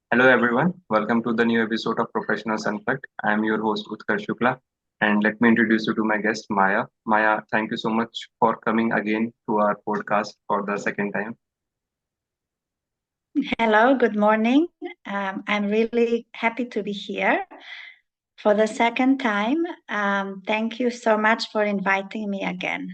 Hello everyone, welcome to the new episode of Professionals Unplugged. I am your host Utkarsh Shukla and let me introduce you to my guest Maya. Maya, thank you so much for coming again to our podcast for the second time. Hello, good morning. I'm really happy to be here for the second time. Thank you so much for inviting me again.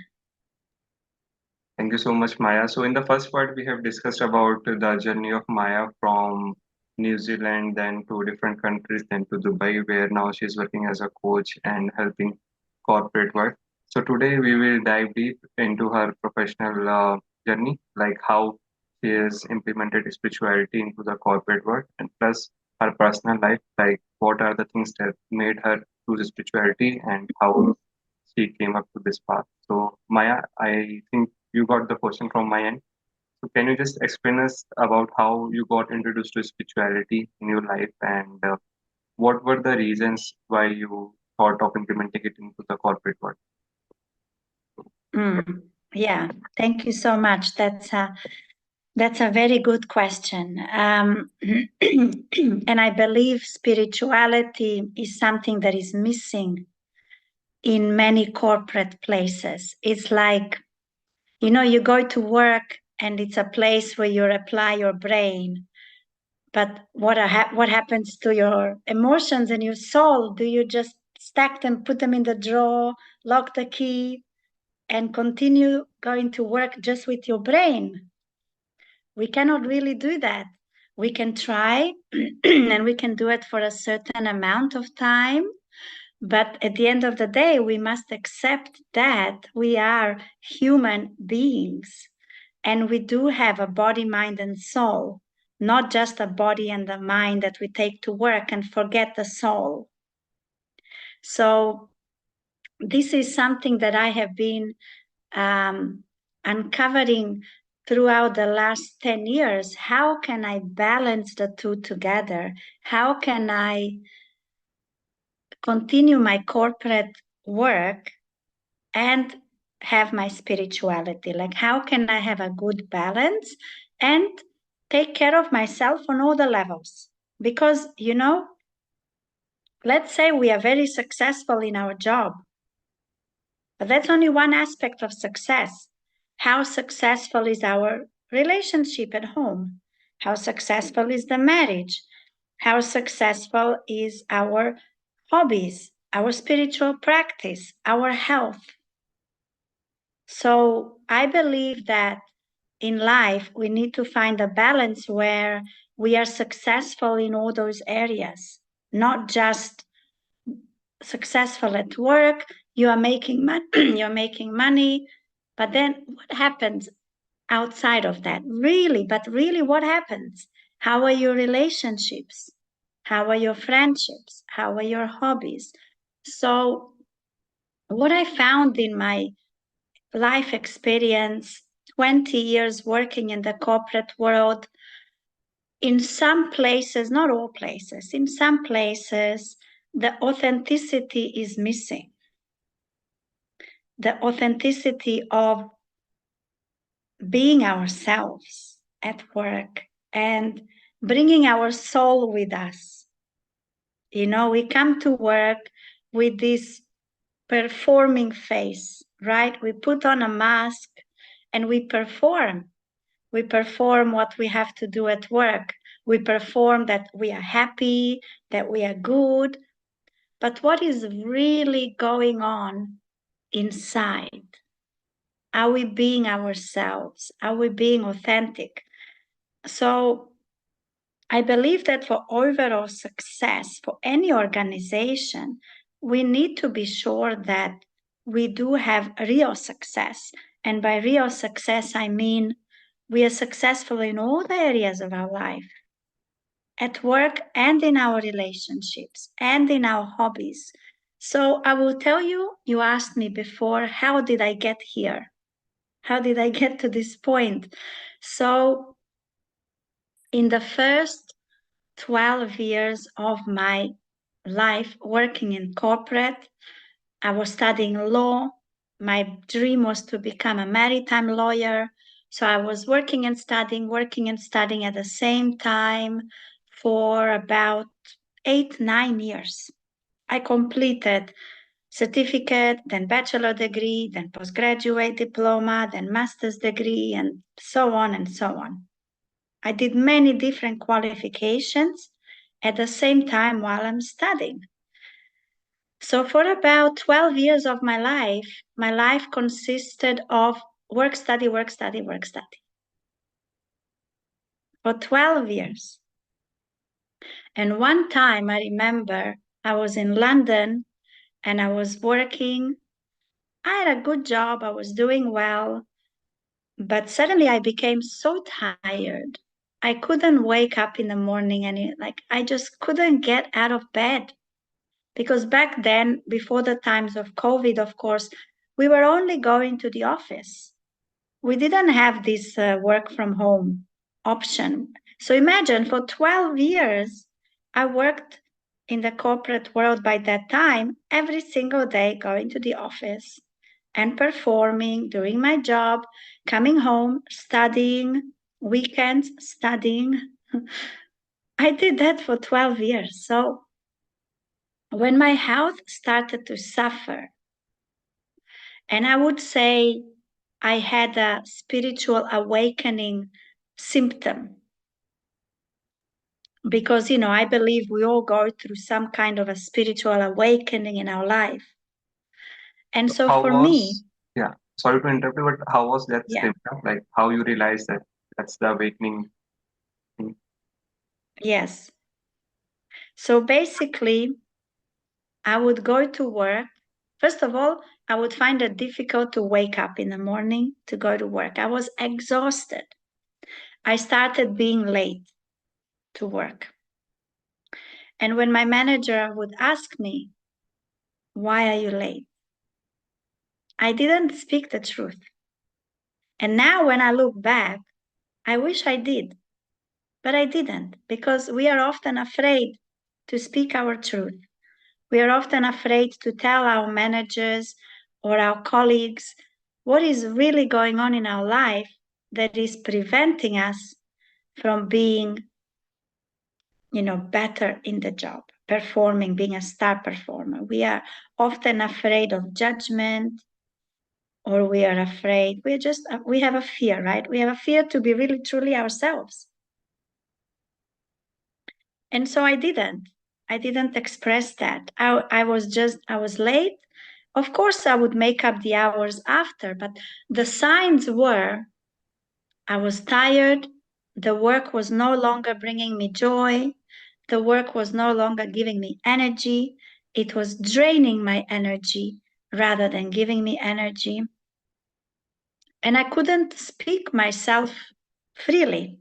Thank you so much Maya. So in the first part we have discussed about the journey of Maya from New Zealand then to different countries then to Dubai where now she's working as a coach and helping corporate work. So today we will dive deep into her professional journey, like how she has implemented spirituality into the corporate world, and plus her personal life, like what are the things that made her choose spirituality and how she came up to this path. So Maya, I think you got the question from my end. So can you just explain us about how you got introduced to spirituality in your life and what were the reasons why you thought of implementing it into the corporate world? Yeah, thank you so much. That's a very good question. And I believe spirituality is something that is missing in many corporate places. It's like, you go to work and it's a place where you apply your brain. But what happens to your emotions and your soul? Do you just stack them, put them in the drawer, lock the key, and continue going to work just with your brain? We cannot really do that. We can try and we can do it for a certain amount of time. But at the end of the day, we must accept that we are human beings and we do have a body, mind, and soul, not just a body and a mind that we take to work and forget the soul. So, this is something that I have been uncovering throughout the last 10 years. How can I balance the two together? How can I continue my corporate work and have my spirituality? Like, how can I have a good balance and take care of myself on all the levels? Because, let's say we are very successful in our job, but that's only one aspect of success. How successful is our relationship at home? How successful is the marriage? How successful is our hobbies, our spiritual practice, our health? So I believe that in life, we need to find a balance where we are successful in all those areas, not just successful at work. You are making money, you're making money, but then what happens outside of that? Really, what happens? How are your relationships? How are your friendships? How are your hobbies? So, what I found in my life experience, 20 years working in the corporate world, in some places, not all places, in some places, the authenticity is missing. The authenticity of being ourselves at work and bringing our soul with us. We come to work with this performing face, right? We put on a mask and we perform. We perform what we have to do at work. We perform that we are happy, that we are good. But what is really going on inside? Are we being ourselves? Are we being authentic? So I believe that for overall success, for any organization, we need to be sure that we do have real success. And by real success, I mean we are successful in all the areas of our life, at work and in our relationships and in our hobbies. So I will tell you, you asked me before, how did I get here? How did I get to this point? So in the first 12 years of my life working in corporate, I was studying law. My dream was to become a maritime lawyer. So I was working and studying at the same time for about 8-9 years. I completed certificate, then bachelor degree, then postgraduate diploma, then master's degree, and so on and so on. I did many different qualifications at the same time while I'm studying. So for about 12 years of my life consisted of work, study, work, study, work, study. For 12 years. And one time I remember I was in London and I was working. I had a good job, I was doing well, but suddenly I became so tired. I couldn't wake up in the morning and I just couldn't get out of bed. Because back then, before the times of COVID, of course, we were only going to the office. We didn't have this work from home option. So imagine for 12 years, I worked in the corporate world by that time, every single day going to the office and performing, doing my job, coming home, studying, weekends, studying. I did that for 12 years. So when my health started to suffer, and I would say I had a spiritual awakening symptom because, I believe we all go through some kind of a spiritual awakening in our life. And so How for me, was, yeah, sorry to interrupt you, but how was that yeah, symptom? Like how you realized that that's the awakening thing? yes. So basically, I would go to work. First of all, I would find it difficult to wake up in the morning to go to work. I was exhausted. I started being late to work. And when my manager would ask me, "Why are you late?" I didn't speak the truth. And now when I look back, I wish I did, but I didn't because we are often afraid to speak our truth. We are often afraid to tell our managers or our colleagues what is really going on in our life that is preventing us from being, better in the job, performing, being a star performer. We are often afraid of judgment, or we are afraid. We have a fear, right? We have a fear to be really truly ourselves. And so I didn't express that. I was late. Of course, I would make up the hours after, but the signs were I was tired. The work was no longer bringing me joy. The work was no longer giving me energy. It was draining my energy rather than giving me energy. And I couldn't speak myself freely.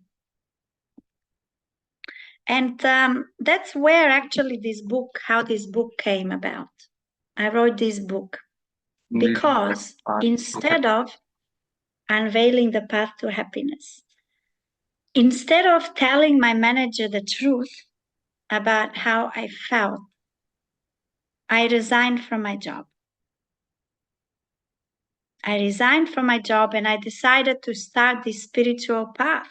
And that's where actually how this book came about. I wrote this book Unveiling the because path to instead happiness. of unveiling the path to happiness, instead of telling my manager the truth about how I felt, I resigned from my job. I resigned from my job and I decided to start this spiritual path.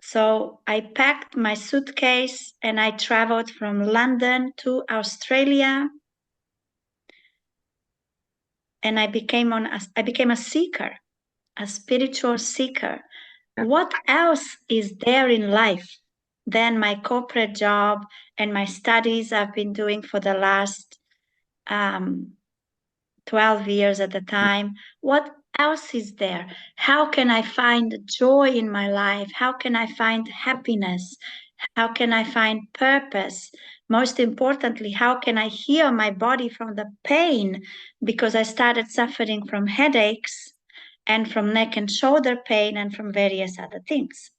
So I packed my suitcase and I traveled from London to Australia. And I became a seeker, a spiritual seeker. Yeah. What else is there in life than my corporate job and my studies I've been doing for the last 12 years at the time? What else is there? How can I find joy in my life? How can I find happiness? How can I find purpose? Most importantly, how can I heal my body from the pain? Because I started suffering from headaches and from neck and shoulder pain and from various other things.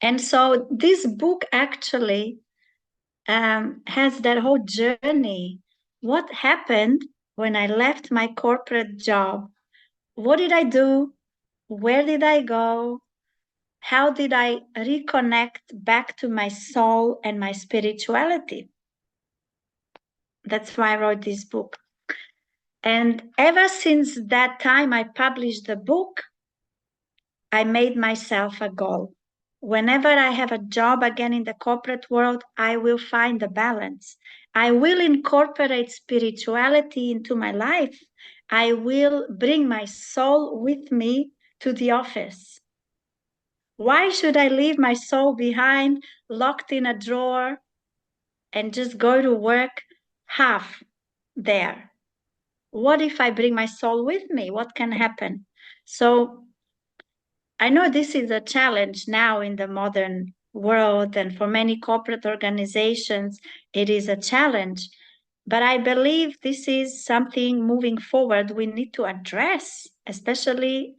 And so this book actually has that whole journey. What happened when I left my corporate job? What did I do? Where did I go? How did I reconnect back to my soul and my spirituality? That's why I wrote this book. And ever since that time I published the book, I made myself a goal. whenever I have a job again in the corporate world, I will find the balance. I will incorporate spirituality into my life. I will bring my soul with me to the office. Why should I leave my soul behind, locked in a drawer, and just go to work half there? What if I bring my soul with me? What can happen? So I know this is a challenge now in the modern world, and for many corporate organizations, it is a challenge. But I believe this is something moving forward we need to address, especially,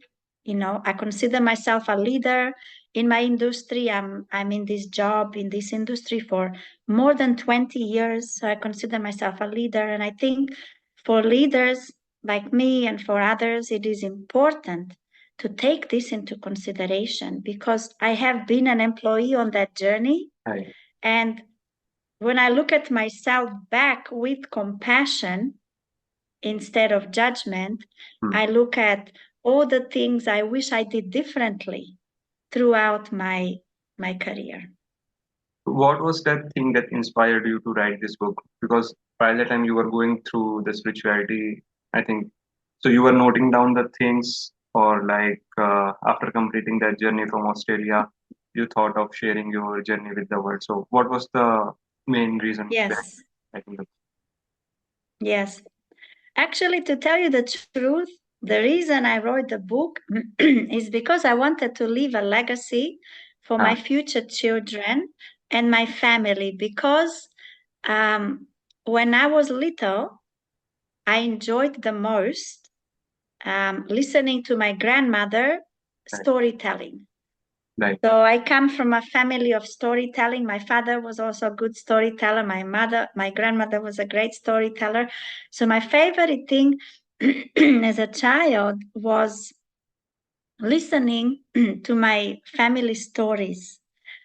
I consider myself a leader in my industry. I'm in this job, in this industry for more than 20 years. So I consider myself a leader. And I think for leaders like me and for others, it is important to take this into consideration because I have been an employee on that journey. Right. And when I look at myself back with compassion instead of judgment, Hmm. I look at all the things I wish I did differently throughout my career. What was that thing that inspired you to write this book? Because by the time you were going through the spirituality, I think, so you were noting down the things, or like after completing that journey from Australia, you thought of sharing your journey with the world. So, what was the main reason behind Yes, writing the yes. Actually, to tell you the truth, the reason I wrote the book is because I wanted to leave a legacy for book? my future children and my family. Because um, when I was little, I enjoyed the most listening to my grandmother Right, storytelling. right. So I come from a family of storytelling. My father was also a good storyteller. My grandmother was a great storyteller. So my favorite thing as a child was listening to my family stories.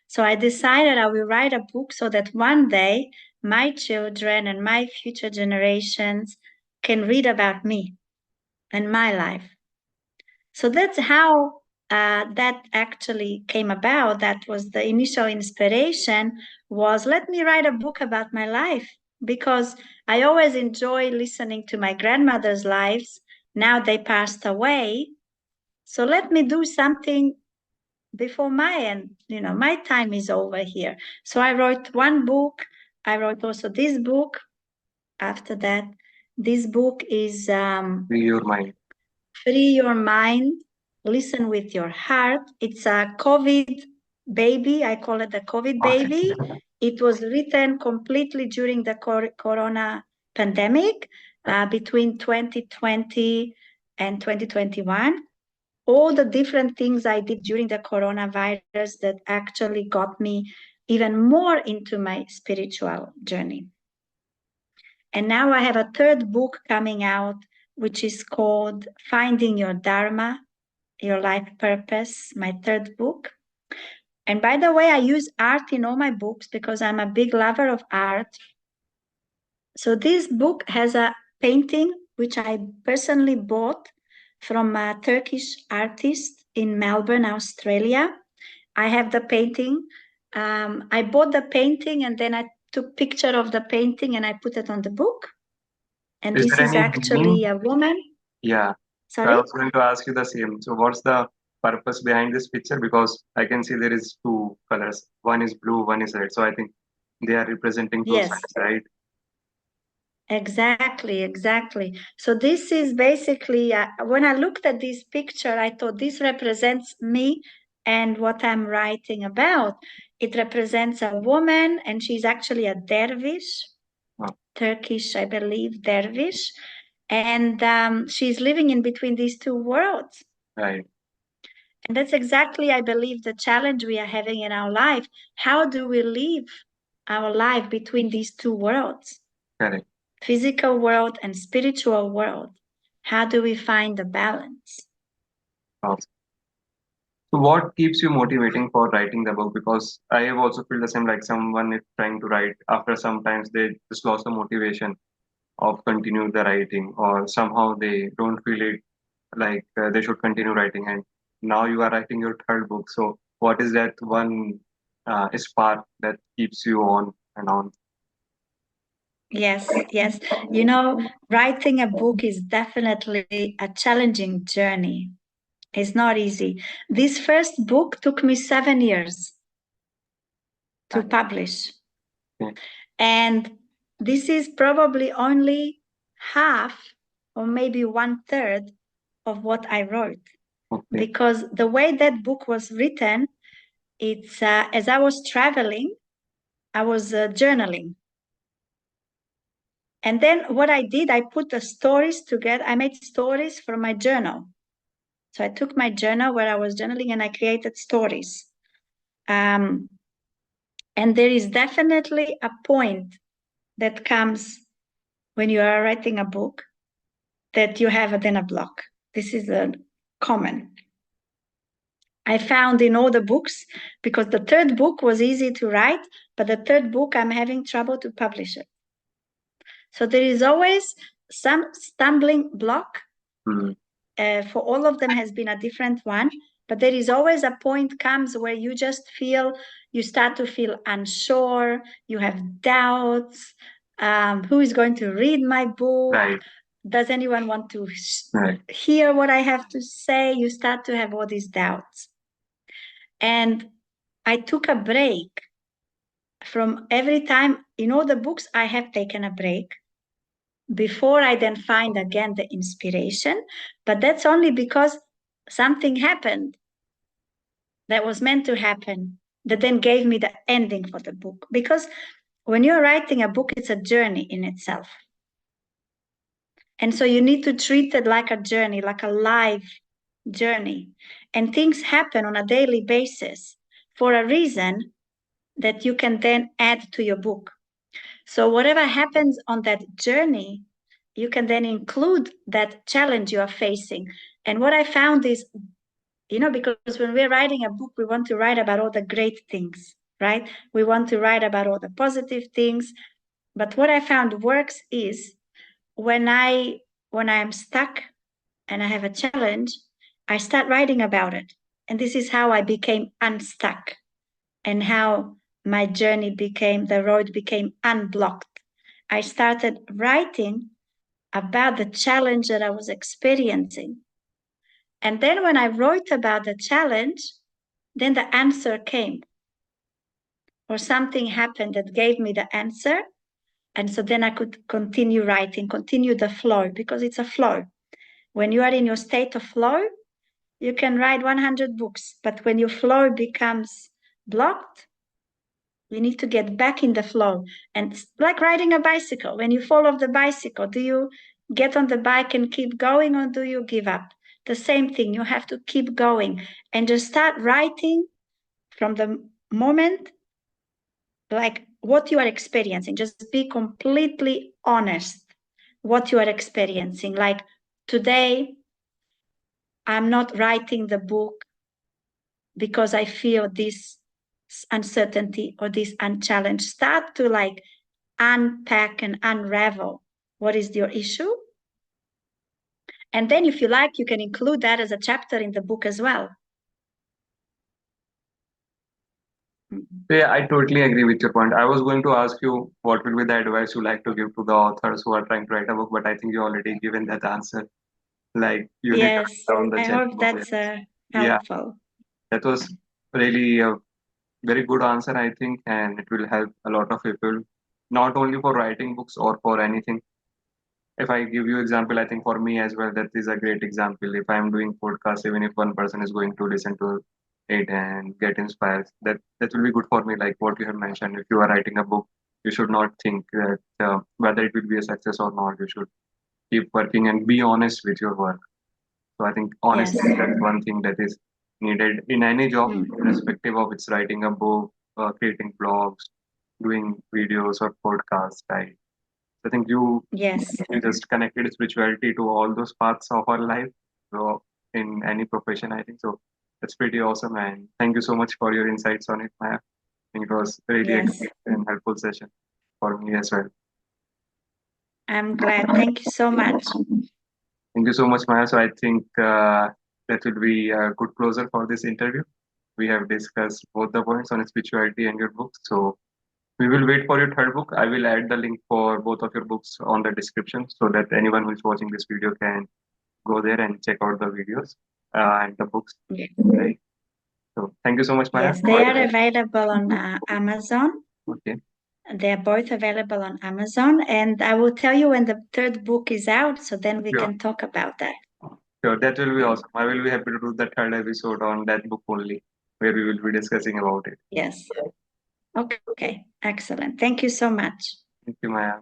So I decided I will write a book so that one day my children and my future generations can read about me and my life. So that's how that actually came about. That was the initial inspiration, was let me write a book about my life, because I always enjoy listening to my grandmother's lives. Now they passed away. So let me do something before my end, my time is over here. So I wrote one book. I wrote also this book after that. This book is Free your mind. Free Your Mind, Listen with Your Heart. It's a COVID baby. I call it the COVID Okay. baby. It was written completely during the corona pandemic between 2020 and 2021. All the different things I did during the coronavirus that actually got me even more into my spiritual journey. And now I have a third book coming out, which is called Finding Your Dharma, Your Life Purpose, my third book. And by the way, I use art in all my books because I'm a big lover of art. So this book has a painting which I personally bought from a Turkish artist in Melbourne, Australia. I have the painting. I bought the painting and then I took picture of the painting and I put it on the book. And Is this there is any meaning? actually a woman. Yeah. So I Sorry? was going to ask you the same. So what's the purpose behind this picture? Because I can see there is two colors. One is blue, one is red. So I think they are representing two Yes, sides, right? exactly, exactly. So this is basically, when I looked at this picture, I thought this represents me and what I'm writing about. It represents a woman, and she's actually a dervish, Oh, Turkish, I believe, dervish. And she's living in between these two worlds. right. And that's exactly, I believe, the challenge we are having in our life. How do we live our life between these two worlds, Correct. physical world and spiritual world? How do we find the balance? Awesome. So what keeps you motivating for writing the book? Because I have also feel the same, like someone is trying to write. After sometimes they just lost the motivation of continue the writing, or somehow they don't feel it like they should continue writing. And now you are writing your third book. So what is that one spark that keeps you on and on? Yes, yes. You know, writing a book is definitely a challenging journey. It's not easy. This first book took me 7 years to Right. publish. Okay. And this is probably only half or maybe 1/3 of what I wrote. Okay. Because the way that book was written, it's as I was traveling, I was journaling. And then what I did, I put the stories together. I made stories from my journal. So I took my journal where I was journaling and I created stories. Um, and there is definitely a point that comes when you are writing a book that you have then a block. This is a common. I found in all the books because the third book was easy to write, but the third book I'm having trouble to publish it. So there is always some stumbling block. Mm. For all of them has been a different one, but there is always a point comes where you just feel, you start to feel unsure, you have doubts. Who is going to read my book? Right. Does anyone want to Right. hear what I have to say? You start to have all these doubts. And I took a break from every time, in all the books, I have taken a break before I then find again the inspiration. But that's only because something happened that was meant to happen that then gave me the ending for the book. Because when you're writing a book, it's a journey in itself. And so you need to treat it like a journey, like a live journey. And things happen on a daily basis for a reason that you can then add to your book. So whatever happens on that journey, you can then include that challenge you are facing. And what I found is, because when we're writing a book, we want to write about all the great things, right? We want to write about all the positive things. But what I found works is when I'm stuck and I have a challenge, I start writing about it. And this is how I became unstuck and how my journey became, the road became unblocked. I started writing about the challenge that I was experiencing. And then when I wrote about the challenge, then the answer came, or something happened that gave me the answer. And so then I could continue writing, continue the flow, because it's a flow. When you are in your state of flow, you can write 100 books. But when your flow becomes blocked, you need to get back in the flow. And it's like riding a bicycle. When you fall off the bicycle, do you get on the bike and keep going, or do you give up? The same thing, you have to keep going and just start writing from the moment, like what you are experiencing. Just be completely honest what you are experiencing. Like today, I'm not writing the book because I feel this uncertainty or this unchallenged. Start to like unpack and unravel what is your issue. And then if you like, you can include that as a chapter in the book as well. Yeah, I totally agree with your point. I was going to ask you what will be the advice you like to give to the authors who are trying to write a book, but I think you already given that answer. Like you need to Yes, write down the I hope challenges. that's Yeah, helpful. that was really a very good answer, I think, and it will help a lot of people, not only for writing books or for anything. If I give you example, I think for me as well, that is a great example. If I'm doing podcast, even if one person is going to listen to it and get inspired, that will be good for me. Like what you have mentioned, if you are writing a book, you should not think that whether it will be a success or not. You should keep working and be honest with your work. So I think honesty Yes. is that one thing that is needed in any job, Mm. irrespective of it's writing a book, creating blogs, doing videos or podcasts, right? I think Yes. you just connected spirituality to all those parts of our life. So in any profession, I think so. That's pretty awesome, and thank you so much for your insights on it, Maya. I think it was really a Yes. great and helpful session for me as well. I'm glad. Thank you so much. Thank you so much, Maya. So I think that will be a good closer for this interview. we have discussed both the points on spirituality and your books. So we will wait for your third book. I will add the link for both of your books on the description so that anyone who is watching this video can go there and check out the videos and the books. Yes, Right. So thank you so much, Maya. yes, they are available on Amazon. Okay. They are both available on Amazon, and I will tell you when the third book is out, so then we Sure. can talk about that. Sure. That will be awesome. I will be happy to do the third episode on that book only, where we will be discussing about it. Yes. Okay, excellent. Thank you so much. Thank you, Maya.